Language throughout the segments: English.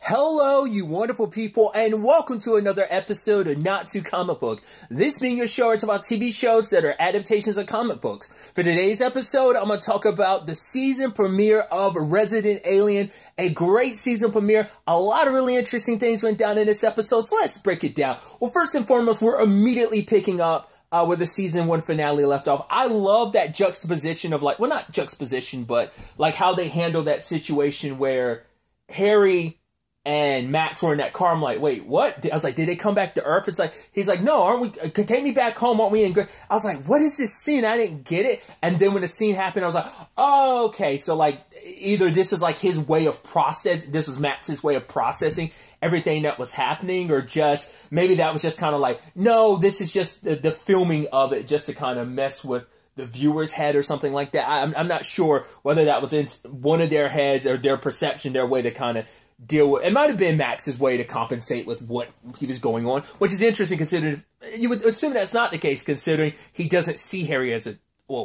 Hello, you wonderful people, and welcome to another episode of Not Too Comic Book. This being your show, it's about TV shows that are adaptations of comic books. For today's episode, I'm going to talk about the season premiere of Resident Alien. A great season premiere. A lot of really interesting things went down in this episode, so let's break it down. Well, first and foremost, we're immediately picking up where the season 1 finale left off. I love that juxtaposition of not juxtaposition, but how they handle that situation where Harry and Max were in that car. I'm like, wait, what? I was like, did they come back to Earth? He's like, no, aren't we? Take me back home, aren't we? I was like, what is this scene? I didn't get it. And then when the scene happened, I was like, oh, okay. So either this was his way of this was Max's way of processing everything that was happening, or just maybe that was just kind of no, this is just the filming of it just to kind of mess with the viewer's head or something like that. I'm not sure whether that was in one of their heads or their perception, their way to kind of deal with. It might have been Max's way to compensate with what he was going on, which is interesting considering you would assume that's not the case, considering he doesn't see Harry as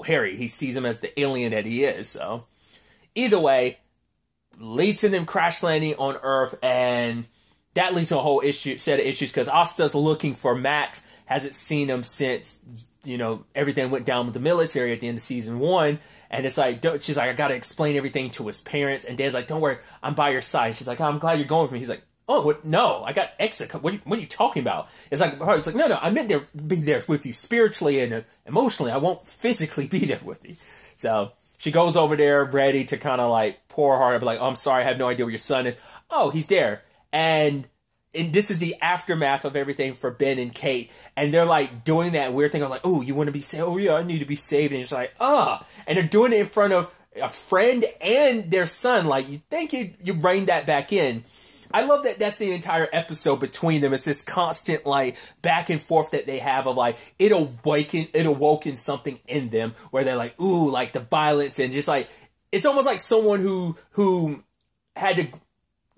Harry, he sees him as the alien that he is. So either way, leads to them crash landing on Earth, and that leads to a whole set of issues because Asta's looking for Max, hasn't seen him since everything went down with the military at the end of season 1. And it's she's like, I got to explain everything to his parents. And Dan's like, don't worry, I'm by your side. She's like, oh, I'm glad you're going with me. He's like, oh, what? No, I got exit. What are you talking about? It's like, no, I meant to be there with you spiritually and emotionally. I won't physically be there with you. So she goes over there ready to kind of pour her heart, be like, oh, I'm sorry, I have no idea where your son is. Oh, he's there. And this is the aftermath of everything for Ben and Kate. And they're doing that weird thing of oh, you want to be saved? Oh, yeah, I need to be saved. And it's and they're doing it in front of a friend and their son. You think you rein that back in. I love that that's the entire episode between them. It's this constant back and forth that they have of it awoken something in them where they're ooh, the violence, and just it's almost like someone who had to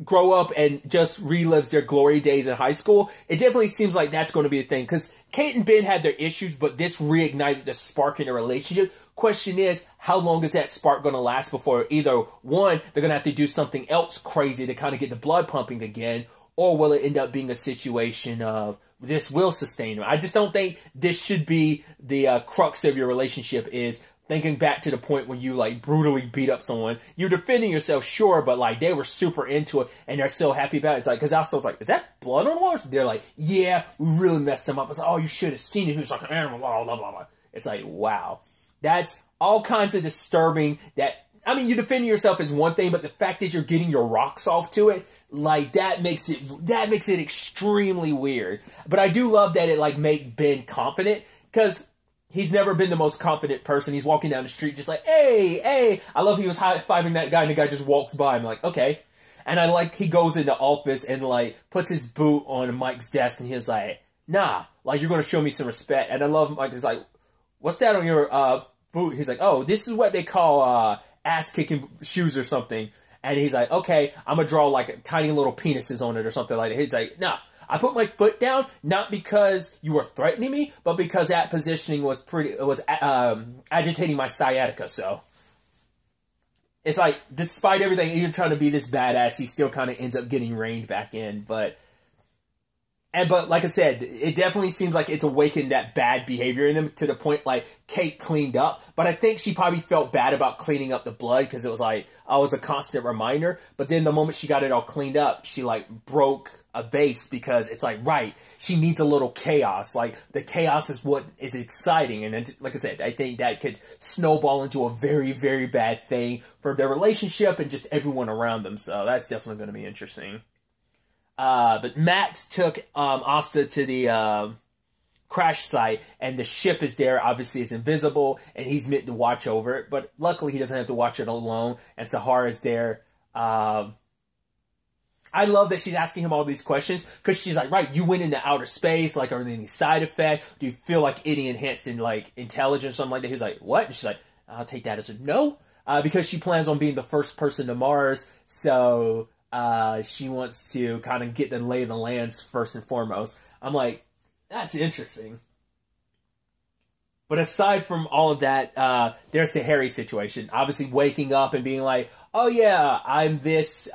grow up and just relives their glory days in high school. It definitely seems like that's going to be a thing, because Kate and Ben had their issues, but this reignited the spark in their relationship. Question is, how long is that spark going to last before either one, they're going to have to do something else crazy to kind of get the blood pumping again, or will it end up being a situation of this will sustain them? I just don't think this should be the crux of your relationship, is thinking back to the point when you brutally beat up someone. You're defending yourself, sure, but they were super into it and they're so happy about it. It's because I was is that blood on the walls? They're yeah, we really messed him up. It's oh, you should have seen it. He was like an animal, blah, blah, blah, blah. It's wow. That's all kinds of disturbing. You defending yourself is one thing, but the fact that you're getting your rocks off to it, that makes it extremely weird. But I do love that it make Ben confident, because he's never been the most confident person. He's walking down the street just hey, hey. I love he was high-fiving that guy, and the guy just walks by. I'm okay. And he goes in the office and puts his boot on Mike's desk, and he's nah, you're going to show me some respect. And I love Mike is what's that on your boot? He's oh, this is what they call ass-kicking shoes or something. And he's okay, I'm going to draw tiny little penises on it or something like that. He's nah. I put my foot down, not because you were threatening me, but because that positioning was agitating my sciatica. So it's despite everything, even trying to be this badass, he still kind of ends up getting reined back in. But like I said, it definitely seems it's awakened that bad behavior in him to the point Kate cleaned up. But I think she probably felt bad about cleaning up the blood, because it was was a constant reminder. But then the moment she got it all cleaned up, she broke a vase, because it's right, she needs a little chaos. The chaos is what is exciting. And then, like I said, I think that could snowball into a very, very bad thing for their relationship and just everyone around them. So that's definitely going to be interesting. But Max took Asta to the crash site, and the ship is there. Obviously, it's invisible, and he's meant to watch over it. But luckily, he doesn't have to watch it alone, and Sahara's there. I love that she's asking him all these questions, because she's right, you went into outer space, are there any side effects? Do you feel any enhanced in intelligence or something like that? He's what? And she's I'll take that as a no, because she plans on being the first person to Mars, so she wants to kind of get the lay of the lands first and foremost. I'm that's interesting. But aside from all of that, there's the Harry situation. Obviously waking up and being oh yeah, I'm this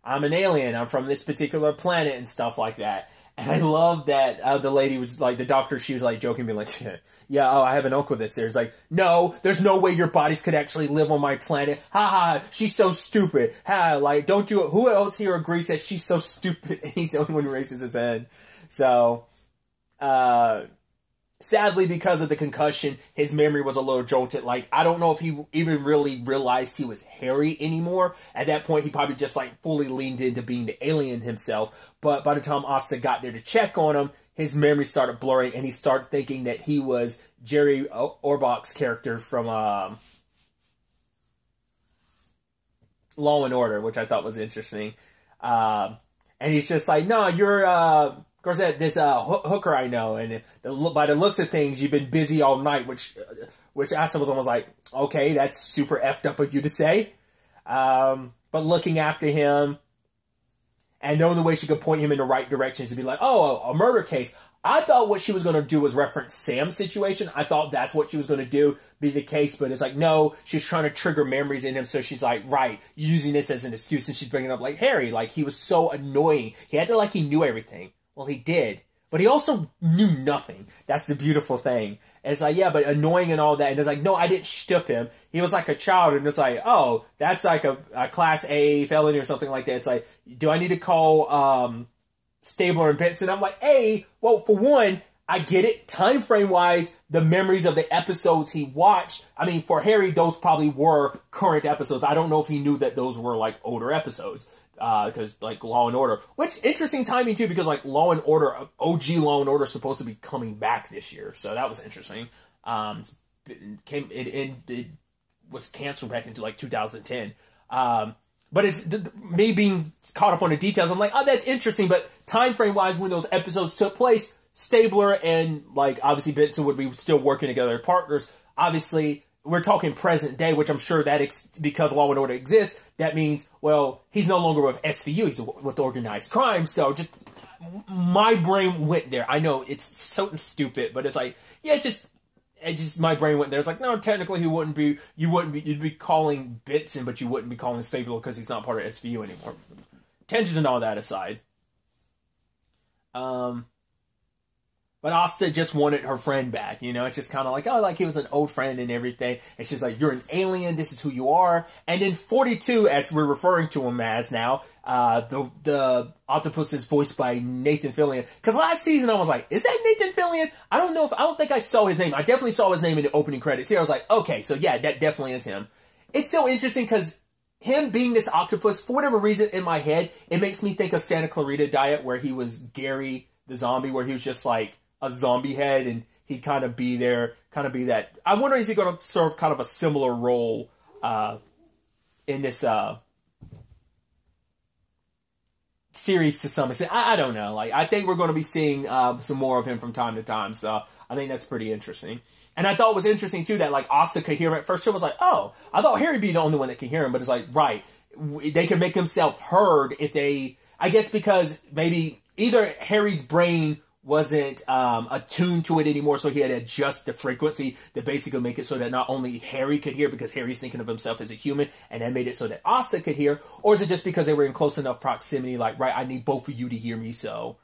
I'm an alien. I'm from this particular planet and stuff like that. And I love that the lady was like, the doctor, she was like joking, being like, yeah, oh, I have an uncle that's there. It's like, no, there's no way your bodies could actually live on my planet. Ha ha, she's so stupid. Ha, like, don't you, who else here agrees that she's so stupid? And he's the only one who raises his head. So, sadly, because of the concussion, his memory was a little jolted. Like, I don't know if he even really realized he was Harry anymore. At that point, he probably just, like, fully leaned into being the alien himself. But by the time Asta got there to check on him, his memory started blurring, and he started thinking that he was Jerry Orbach's character from Law and Order, which I thought was interesting. And he's just like, no, you're... of course, this hooker I know, and by the looks of things, you've been busy all night, which Asta was almost like, okay, that's super effed up of you to say. But looking after him, and knowing the way she could point him in the right directions to be like, oh, a murder case. I thought what she was going to do was reference Sam's situation. I thought that's what she was going to do, be the case. But it's like, no, she's trying to trigger memories in him. So she's like, right, using this as an excuse. And she's bringing up like Harry, like he was so annoying. He had to like he knew everything. Well, he did. But he also knew nothing. That's the beautiful thing. And it's like, yeah, but annoying and all that. And it's like, no, I didn't shtup him. He was like a child. And it's like, oh, that's like a class A felony or something like that. It's like, do I need to call Stabler and Benson? I'm like, hey, well, for one, I get it. Time frame wise, the memories of the episodes he watched. I mean, for Harry, those probably were current episodes. I don't know if he knew that those were like older episodes. Because like Law and Order, which interesting timing too, because like Law and Order, OG Law and Order is supposed to be coming back this year, so that was interesting. It was canceled back into like 2010. But it's me being caught up on the details. I'm like, oh, that's interesting. But time frame wise, when those episodes took place, Stabler and like obviously Benson would be still working together as partners. Obviously, we're talking present day, which I'm sure that because Law and Order exists, that means, well, he's no longer with SVU, he's with organized crime. So just my brain went there. I know it's so stupid, but it's like, yeah, it just my brain went there. It's like, no, technically you'd be calling Benson, but you wouldn't be calling Stabler because he's not part of SVU anymore. Tensions and all that aside. But Asta just wanted her friend back, you know? It's just kind of like, oh, like he was an old friend and everything. And she's like, you're an alien, this is who you are. And then 42, as we're referring to him as now, the octopus is voiced by Nathan Fillion. Because last season I was like, is that Nathan Fillion? I don't think I saw his name. I definitely saw his name in the opening credits. Here I was like, okay, so yeah, that definitely is him. It's so interesting because him being this octopus, for whatever reason in my head, it makes me think of Santa Clarita Diet, where he was Gary the zombie, where he was just like a zombie head, and he'd kind of be there, kind of be that. I wonder, is he going to serve kind of a similar role in this series to some extent? I don't know. Like, I think we're going to be seeing some more of him from time to time, so I think that's pretty interesting. And I thought it was interesting, too, that, like, Asta could hear him at first. She was like, oh, I thought Harry'd be the only one that can hear him, but it's like, right, they can make themselves heard if they, I guess because maybe either Harry's brain wasn't attuned to it anymore, so he had to adjust the frequency to basically make it so that not only Harry could hear, because Harry's thinking of himself as a human, and that made it so that Asta could hear, or is it just because they were in close enough proximity, like, right, I need both of you to hear me, so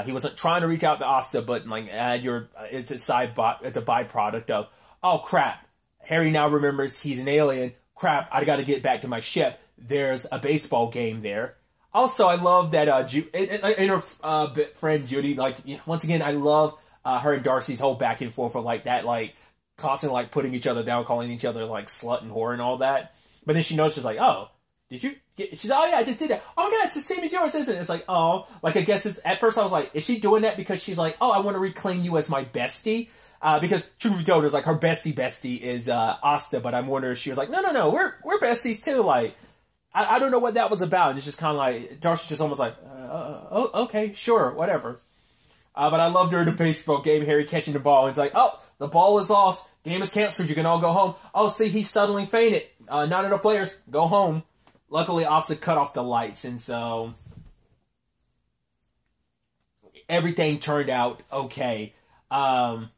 he wasn't trying to reach out to Asta, but like, it's a byproduct of, oh crap, Harry now remembers he's an alien, crap, I gotta get back to my ship, there's a baseball game there. Also, I love that and her friend Judy, like, once again, I love her and Darcy's whole back and forth of, like, that, like, constantly, like, putting each other down, calling each other, like, slut and whore and all that. But then she knows, she's like, oh, did you get, she's like, oh, yeah, I just did that. Oh, my God, it's the same as yours, isn't it? It's like, oh, like, I guess it's, at first I was like, is she doing that because she's like, oh, I want to reclaim you as my bestie? Because truth be told, like, her bestie is Asta, but I'm wondering if she was like, no, we're besties too, like, I don't know what that was about. And it's just kind of like, Darcy's just almost like, oh, okay, sure, whatever. But I loved her in the baseball game, Harry catching the ball. And it's like, oh, the ball is off. Game is canceled. You can all go home. Oh, see, he suddenly fainted. None of the players, go home. Luckily, Asa cut off the lights. And so everything turned out okay. But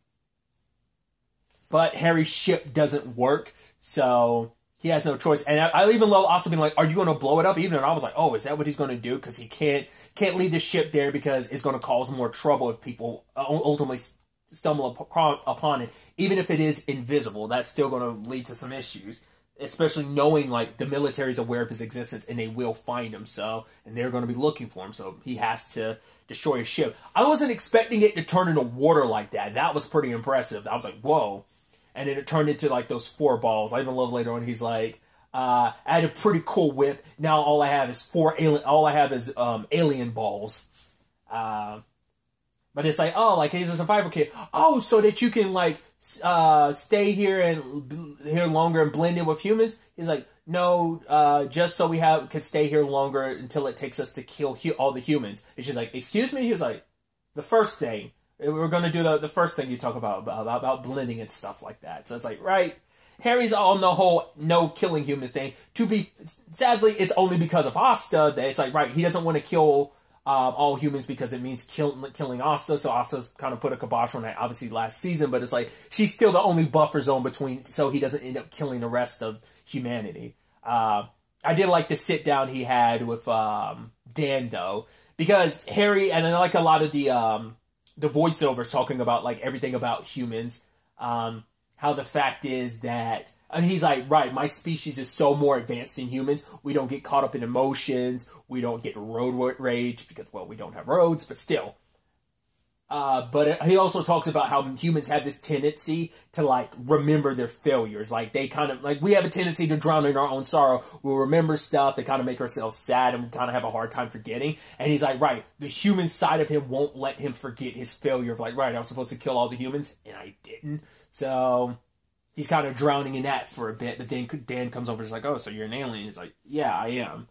Harry's ship doesn't work. So he has no choice. And I even love also being like, are you going to blow it up? Even and I was like, oh, is that what he's going to do? Because he can't leave the ship there because it's going to cause more trouble if people ultimately stumble upon it. Even if it is invisible, that's still going to lead to some issues. Especially knowing like the military's aware of his existence and they will find him. So, and they're going to be looking for him. So he has to destroy his ship. I wasn't expecting it to turn into water like that. That was pretty impressive. I was like, whoa. And then it turned into like those 4 balls. I even love later on. He's like, I had a pretty cool whip. Now all I have is alien balls. But it's like, oh, like he's a survival kit. Oh, so that you can like stay here longer and blend in with humans. He's like, no, just so we could stay here longer until it takes us to kill all the humans. It's just like, excuse me. He was like, the first thing we're gonna do the first thing you talk about blending and stuff like that. So it's like, right. Harry's on the whole no killing humans thing. Sadly, it's only because of Asta that it's like, right, he doesn't want to kill all humans because it means killing Asta. So Asta's kind of put a kibosh on that, obviously, last season. But it's like, she's still the only buffer zone between, so he doesn't end up killing the rest of humanity. I did like the sit down he had with Dan, though, because Harry, and I like a lot of the voiceovers talking about like everything about humans. How the fact is that, I mean, he's like, right, my species is so more advanced than humans. We don't get caught up in emotions. We don't get road rage because, well, we don't have roads, but still. But he also talks about how humans have this tendency to, like, remember their failures. Like, they kind of, like, we have a tendency to drown in our own sorrow. We'll remember stuff that kind of make ourselves sad and we kind of have a hard time forgetting. And he's like, right, the human side of him won't let him forget his failure of, like, right, I was supposed to kill all the humans, and I didn't. So he's kind of drowning in that for a bit, but then Dan comes over and is like, oh, so you're an alien? He's like, yeah, I am.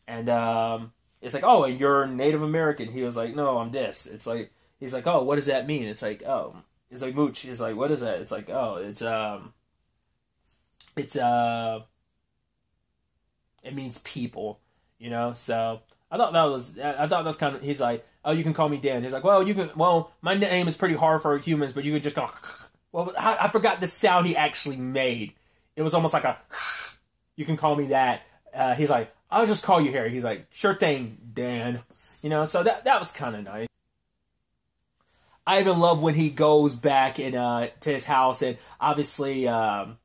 And it's like, oh, and you're Native American. He was like, no, I'm this. It's like, he's like, oh, what does that mean? It's like, oh, it's like mooch. He's like, what is that? It's like, oh, it means people, you know? So I thought that was kind of, he's like, oh, you can call me Dan. He's like, well, my name is pretty hard for humans, but you can just go, well, I forgot the sound he actually made. It was almost like a, you can call me that. He's like, I'll just call you Harry. He's like, sure thing, Dan. You know, so that was kind of nice. I even love when he goes back to his house, and obviously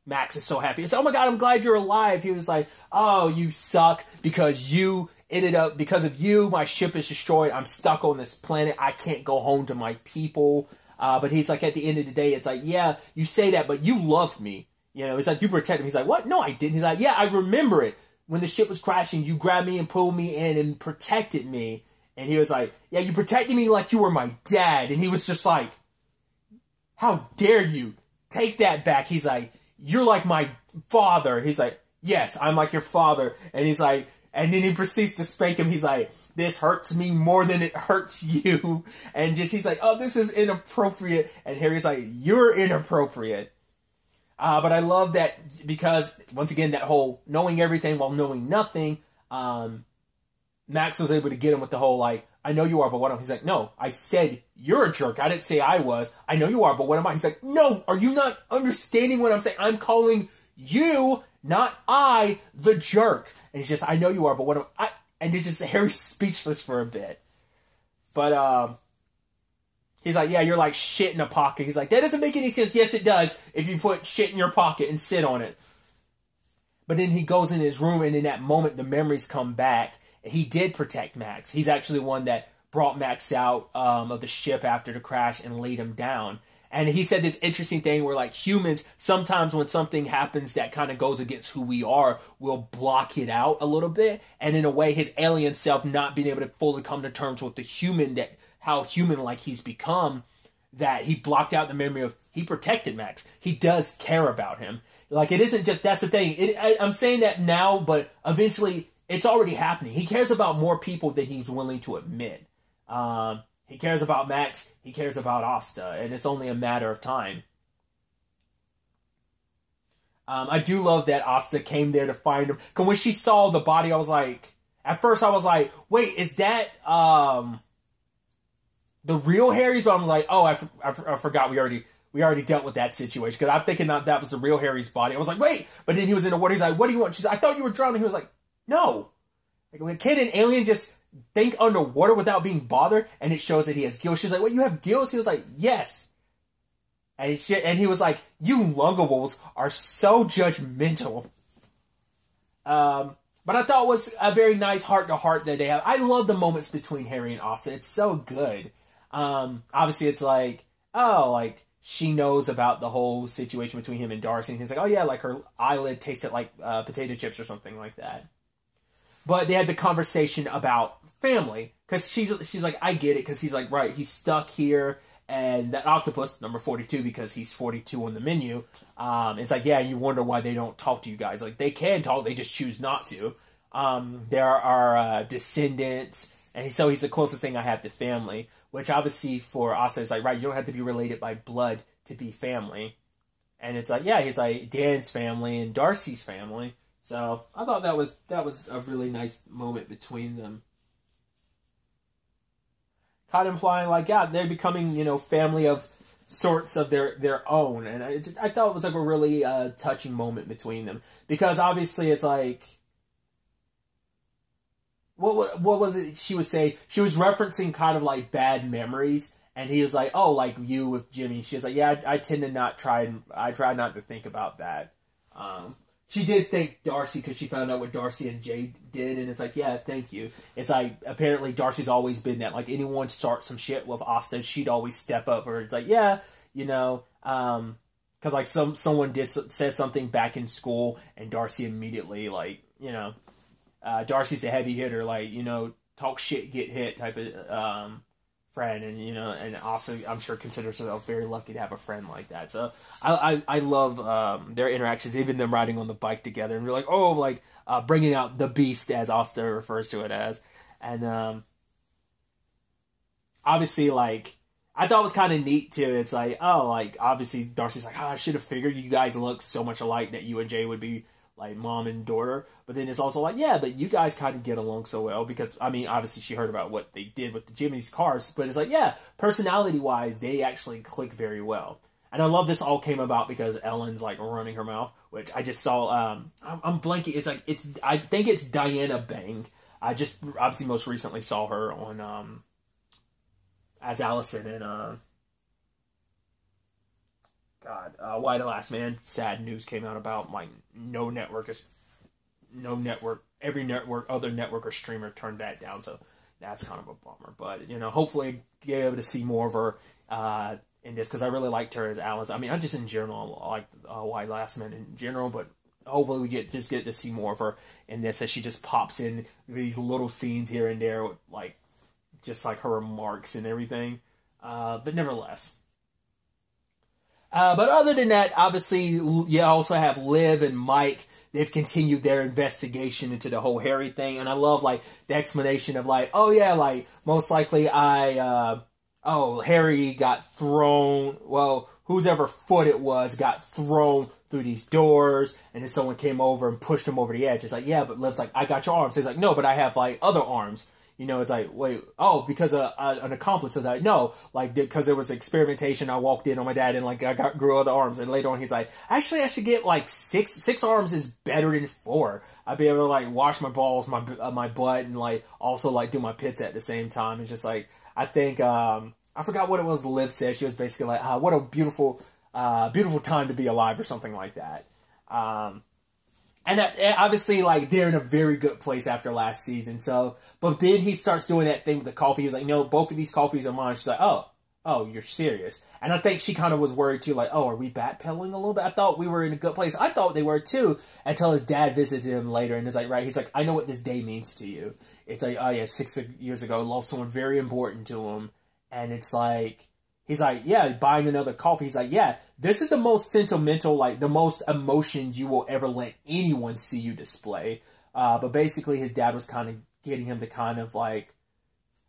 Max is so happy. It's, oh my God, I'm glad you're alive. He was like, oh, you suck because of you, my ship is destroyed. I'm stuck on this planet. I can't go home to my people. But he's like, at the end of the day, it's like, yeah, you say that, but you loved me. You know, it's like, you protected me. He's like, what? No, I didn't. He's like, yeah, I remember it. When the ship was crashing, you grabbed me and pulled me in and protected me. And he was like, yeah, you protected me like you were my dad. And he was just like, how dare you? Take that back. He's like, you're like my father. He's like, yes, I'm like your father. And he's like, and then he proceeds to spank him. He's like, this hurts me more than it hurts you. And just, he's like, oh, this is inappropriate. And Harry's like, you're inappropriate. But I love that because, once again, that whole knowing everything while knowing nothing, Max was able to get him with the whole, like, I know you are, but what am I? He's like, no, I said you're a jerk. I didn't say I was. I know you are, but what am I? He's like, no, are you not understanding what I'm saying? I'm calling you, not I, the jerk. And he's just, I know you are, but what am I? And it's just Harry's speechless for a bit. But he's like, yeah, you're like shit in a pocket. He's like, that doesn't make any sense. Yes, it does if you put shit in your pocket and sit on it. But then he goes in his room, and in that moment, the memories come back. He did protect Max. He's actually the one that brought Max out of the ship after the crash and laid him down. And he said this interesting thing where, like, humans, sometimes when something happens that kind of goes against who we are, we'll block it out a little bit. And in a way, his alien self not being able to fully come to terms with the human, that how human-like he's become, that he blocked out the memory of, he protected Max. He does care about him. Like, it isn't just, that's the thing. I'm saying that now, but eventually it's already happening. He cares about more people than he's willing to admit. He cares about Max. He cares about Asta. And it's only a matter of time. I do love that Asta came there to find him. Because when she saw the body, I was like... At first, I was like, wait, is that the real Harry's? But I was like, oh, I forgot we we already dealt with that situation. Because I'm thinking that was the real Harry's body. I was like, wait. But then he was in the water. He's like, what do you want? She's like, I thought you were drowning. He was like, no. Like, can an alien just think underwater without being bothered? And it shows that he has gills. She's like, what, you have gills? He was like, yes. And he was like, you Luggables are so judgmental. But I thought it was a very nice heart-to-heart that they have. I love the moments between Harry and Asta. It's so good. Obviously, it's like, oh, like, she knows about the whole situation between him and Darcy. And he's like, oh, yeah, like, her eyelid tasted like potato chips or something like that. But they had the conversation about family. Because she's like, I get it. Because he's like, right, he's stuck here. And that octopus, number 42, because he's 42 on the menu, it's like, yeah, you wonder why they don't talk to you guys. Like, they can talk, they just choose not to. There are descendants, and so he's the closest thing I have to family, which obviously for Asta is like, right, you don't have to be related by blood to be family. And it's like, yeah, he's like Dan's family and Darcy's family. So I thought that was a really nice moment between them. Kind of implying like, yeah, they're becoming, family of sorts of their own. And I thought it was like a really touching moment between them. Because obviously it's like, what was it she was saying? She was referencing kind of like bad memories. And he was like, oh, like you with Jimmy. She was like, yeah, I tend to I try not to think about that. She did thank Darcy because she found out what Darcy and Jay did, and it's like, yeah, thank you. It's like, apparently Darcy's always been that. Like, anyone starts some shit with Asta, she'd always step up, or it's like, yeah, because like someone said something back in school, and Darcy immediately, like, Darcy's a heavy hitter, like, talk shit, get hit type of friend, and and also I'm sure considers herself very lucky to have a friend like that. So I love their interactions, even them riding on the bike together, and they're like, oh, like bringing out the beast, as Asta refers to it as. And obviously, like, I thought it was kind of neat too. It's like, oh, like, obviously Darcy's like, I should have figured you guys look so much alike that you and Jay would be like mom and daughter. But then it's also like, yeah, but you guys kind of get along so well, because I mean, obviously she heard about what they did with the Jimmy's cars, but it's like, yeah, personality wise they actually click very well. And I love this all came about because Ellen's like running her mouth, which I just saw. I'm blanking. It's like, I think it's Diana Bang. I just obviously most recently saw her on as Allison in Why the Last Man. Sad news came out about like every other network or streamer turned that down, so that's kind of a bummer. But hopefully get able to see more of her in this, because I really liked her as Alice. I mean, I just in general like Why the Last Man in general, but hopefully we get to see more of her in this, as she just pops in these little scenes here and there with like just like her remarks and everything. But nevertheless. But other than that, obviously, you also have Liv and Mike. They've continued their investigation into the whole Harry thing. And I love, like, the explanation of, like, oh, yeah, like, most likely Harry got thrown, well, whoever foot it was got thrown through these doors. And then someone came over and pushed him over the edge. It's like, yeah, but Liv's like, I got your arms. He's like, no, but I have, like, other arms. It's like, wait, oh, because an accomplice was like, no, like, because there was experimentation. I walked in on my dad and like grew other arms, and later on he's like, actually, I should get like six arms is better than 4. I'd be able to like wash my balls, my butt, and like also like do my pits at the same time. It's just like, I think I forgot what it was. Liv said. She was basically like, what a beautiful time to be alive, or something like that. And obviously, like, they're in a very good place after last season. So, but then he starts doing that thing with the coffee. He's like, no, both of these coffees are mine. She's like, oh, you're serious. And I think she kind of was worried too, like, oh, are we backpedaling a little bit? I thought we were in a good place. I thought they were too, until his dad visited him later. And it's like, right, he's like, I know what this day means to you. It's like, oh yeah, 6 years ago, lost someone very important to him. And it's like, he's like, yeah, buying another coffee. He's like, yeah, this is the most sentimental, like, the most emotions you will ever let anyone see you display. But basically, his dad was kind of getting him to kind of, like,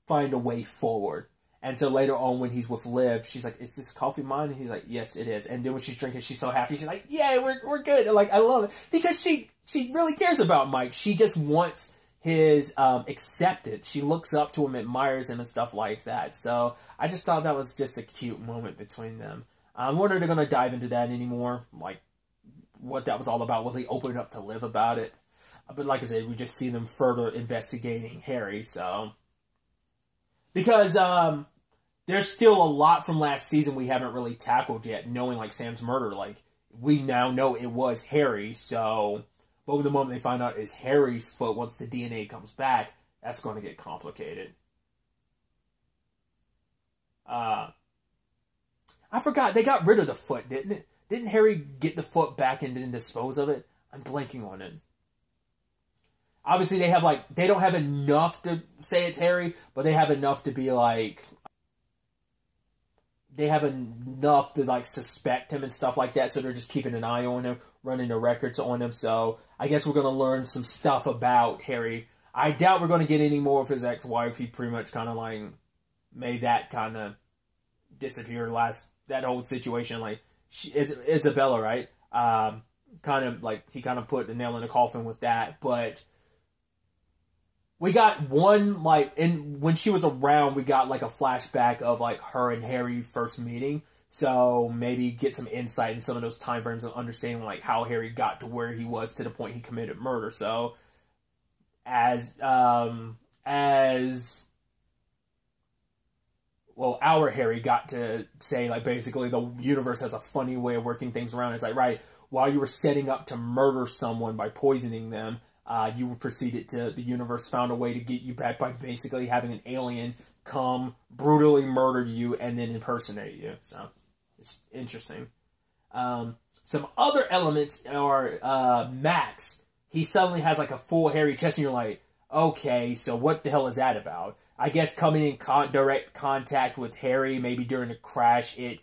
find a way forward. And so later on, when he's with Liv, she's like, is this coffee mine? And he's like, yes, it is. And then when she's drinking, she's so happy. She's like, yeah, we're good. And, like, I love it. Because she really cares about Mike. She just wants his acceptance. She looks up to him, admires him, and stuff like that. So I just thought that was just a cute moment between them. I wonder if they're going to dive into that anymore, like what that was all about. Will they open it up to Liv about it? But like I said, we just see them further investigating Harry, so... Because there's still a lot from last season we haven't really tackled yet, knowing, like, Sam's murder. Like, we now know it was Harry, so... But the moment they find out it's Harry's foot, once the DNA comes back, that's going to get complicated. I forgot, they got rid of the foot, didn't it? Didn't Harry get the foot back and then dispose of it? I'm blanking on it. Obviously, they don't have enough to say it's Harry, but they have enough to be like... They have enough to, like, suspect him and stuff like that, so they're just keeping an eye on him, running the records on him, so I guess we're going to learn some stuff about Harry. I doubt we're going to get any more of his ex-wife. He pretty much kind of, like, made that kind of disappear that whole situation, like, Isabella, right? Kind of, like, he kind of put the nail in the coffin with that, but... We got one, like, when she was around, we got, like, a flashback of, like, her and Harry first meeting. So, maybe get some insight in some of those time frames of understanding, like, how Harry got to where he was to the point he committed murder. So, well, our Harry got to say, like, basically the universe has a funny way of working things around. It's like, right, while you were setting up to murder someone by poisoning them, you proceeded to, the universe found a way to get you back by basically having an alien come, brutally murder you, and then impersonate you. So, it's interesting. Some other elements are, Max. He suddenly has, like, a full hairy chest, and you're like, okay, so what the hell is that about? I guess coming in direct contact with Harry, maybe during the crash, it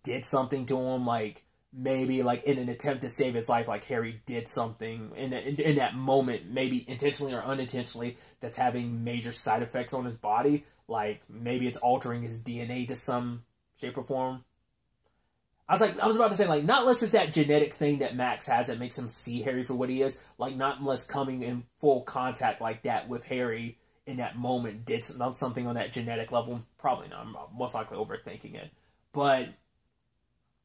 did something to him, like... Maybe, like, in an attempt to save his life, like, Harry did something in that moment, maybe intentionally or unintentionally, that's having major side effects on his body. Like, maybe it's altering his DNA to some shape or form. I was about to say, like, not unless it's that genetic thing that Max has that makes him see Harry for what he is. Like, not unless coming in full contact like that with Harry in that moment did something on that genetic level. Probably not. I'm most likely overthinking it. But...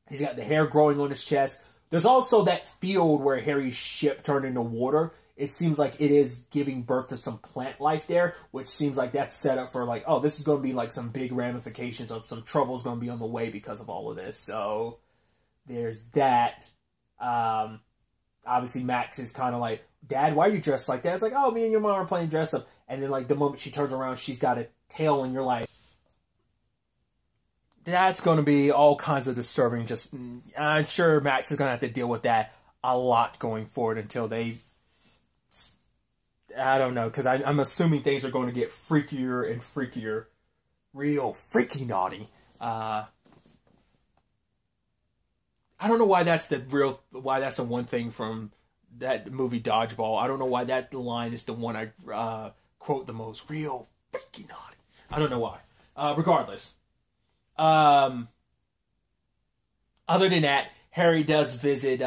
He's got the hair growing on his chest. There's also that field where Harry's ship turned into water. It seems like it is giving birth to some plant life there, which seems like that's set up for, like, oh, this is going to be, like, some big ramifications of some trouble's going to be on the way because of all of this. So, there's that. Obviously, Max is kind of like, Dad, why are you dressed like that? It's like, oh, me and your mom are playing dress up. And then, like, the moment she turns around, she's got a tail, and you're like, that's going to be all kinds of disturbing. Just, I'm sure Max is going to have to deal with that a lot going forward until they, I don't know, because I'm assuming things are going to get freakier and freakier. Real freaky naughty. I don't know why that's the one thing from that movie Dodgeball. I don't know why that line is the one I quote the most. Real freaky naughty. I don't know why. Regardless. Other than that, Harry does visit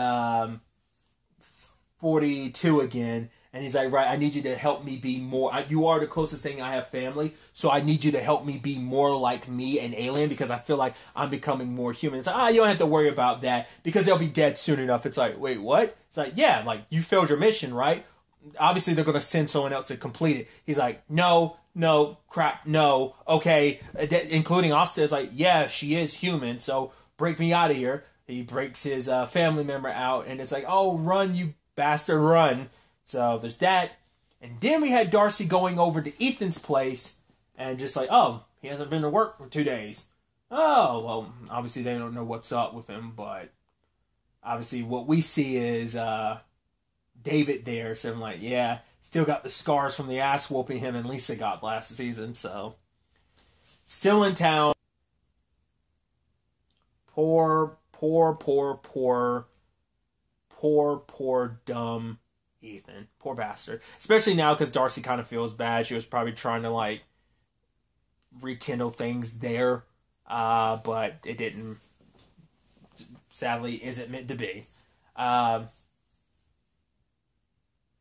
42 again, and he's like, right, I need you to help me be more, you are the closest thing I have family, so I need you to help me be more like me and Alien, because I feel like I'm becoming more human. It's like, you don't have to worry about that, because they'll be dead soon enough. It's like, wait, what? It's like, yeah, like, you failed your mission, right? Obviously, they're going to send someone else to complete it. He's like, no, crap, no, okay, including Asta is like, yeah, she is human, so break me out of here. He breaks his family member out, and it's like, oh, run, you bastard, run. So there's that. And then we had Darcy going over to Ethan's place, and just like, oh, he hasn't been to work for 2 days. Oh, well, obviously they don't know what's up with him, but obviously what we see is David there, so I'm like, yeah, still got the scars from the ass whooping him and Lisa got last season, so still in town. Poor dumb Ethan. Poor bastard. Especially now because Darcy kind of feels bad. She was probably trying to, like, rekindle things there, but it didn't. Sadly, isn't meant to be.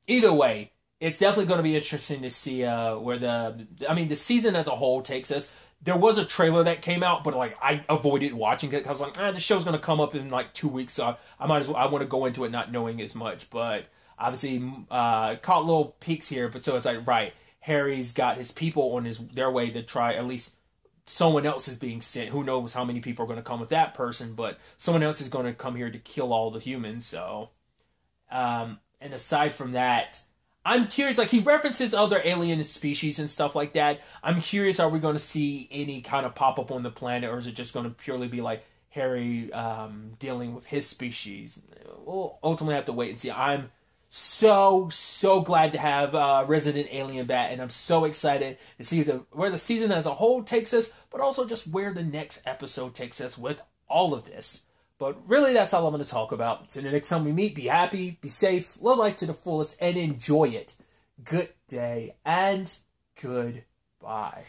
Either way, it's definitely going to be interesting to see where the season as a whole takes us. There was a trailer that came out, but like I avoided watching it. I was like, the show's going to come up in like 2 weeks, so I want to go into it not knowing as much. But obviously, caught little peaks here. But so it's like, right, Harry's got his people on their way to try, at least someone else is being sent. Who knows how many people are going to come with that person, but someone else is going to come here to kill all the humans. So, and aside from that, I'm curious, like he references other alien species and stuff like that. I'm curious, are we going to see any kind of pop up on the planet, or is it just going to purely be like Harry dealing with his species? We'll ultimately have to wait and see. I'm so glad to have Resident Alien back, and I'm so excited to see where the season as a whole takes us, but also just where the next episode takes us with all of this. But really, that's all I'm going to talk about. So the next time we meet, be happy, be safe, live life to the fullest, and enjoy it. Good day, and goodbye.